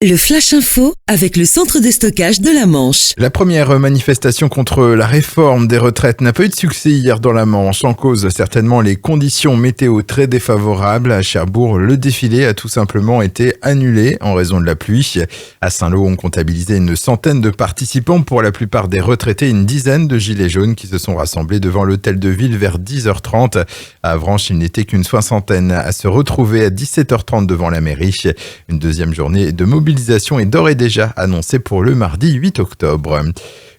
Le Flash Info avec le centre de stockage de la Manche. La première manifestation contre la réforme des retraites n'a pas eu de succès hier dans la Manche. En cause, certainement les conditions météo très défavorables. À Cherbourg, le défilé a tout simplement été annulé en raison de la pluie. À Saint-Lô, on comptabilisait une centaine de participants, pour la plupart des retraités, une dizaine de gilets jaunes qui se sont rassemblés devant l'hôtel de ville vers 10h30. À Avranches, il n'était qu'une soixantaine à se retrouver à 17h30 devant la mairie. Une deuxième journée de mobilisation est d'ores et déjà annoncée pour le mardi 8 octobre.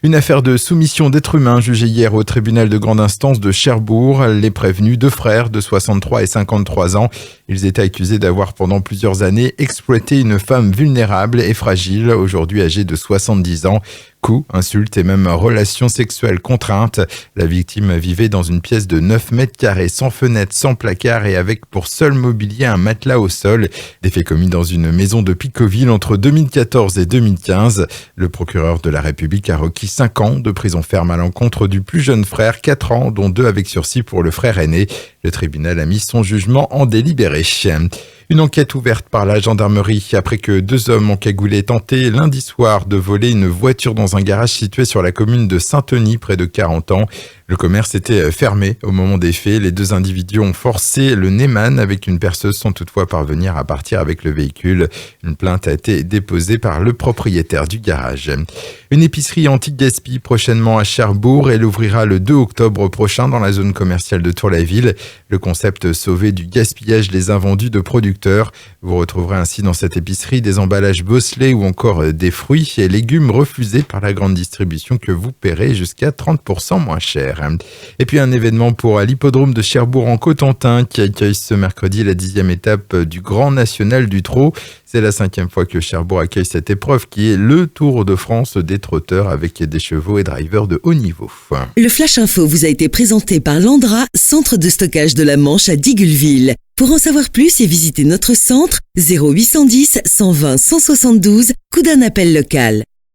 Une affaire de soumission d'êtres humains jugée hier au tribunal de grande instance de Cherbourg. Les prévenus, deux frères de 63 et 53 ans. Ils étaient accusés d'avoir pendant plusieurs années exploité une femme vulnérable et fragile, aujourd'hui âgée de 70 ans. Coups, insultes et même relations sexuelles contraintes. La victime vivait dans une pièce de 9 mètres carrés, sans fenêtre, sans placard et avec pour seul mobilier un matelas au sol. Des faits commis dans une maison de Picoville entre 2014 et 2015. Le procureur de la République a requis 5 ans de prison ferme à l'encontre du plus jeune frère, 4 ans, dont 2 avec sursis pour le frère aîné. Le tribunal a mis son jugement en délibéré. Une enquête ouverte par la gendarmerie après que 2 hommes encagoulés tenté lundi soir de voler une voiture dans un garage situé sur la commune de Saint-Denis, près de 40 ans. Le commerce était fermé au moment des faits. Les 2 individus ont forcé le Neyman avec une perceuse sans toutefois parvenir à partir avec le véhicule. Une plainte a été déposée par le propriétaire du garage. Une épicerie anti-gaspi prochainement à Cherbourg. Elle ouvrira le 2 octobre prochain dans la zone commerciale de Tour-la-Ville. Le concept: sauver du gaspillage les invendus de producteurs. Vous retrouverez ainsi dans cette épicerie des emballages bosselés ou encore des fruits et légumes refusés par la grande distribution que vous paierez jusqu'à 30% moins cher. Et puis un événement pour l'hippodrome de Cherbourg en Cotentin qui accueille ce mercredi la 10e étape du Grand National du Trot. C'est la 5e fois que Cherbourg accueille cette épreuve qui est le Tour de France des trotteurs avec des chevaux et drivers de haut niveau. Le Flash Info vous a été présenté par Landra, centre de stockage de la Manche à Digueulville. Pour en savoir plus et visiter notre centre, 0810 120 172, coup d'un appel local.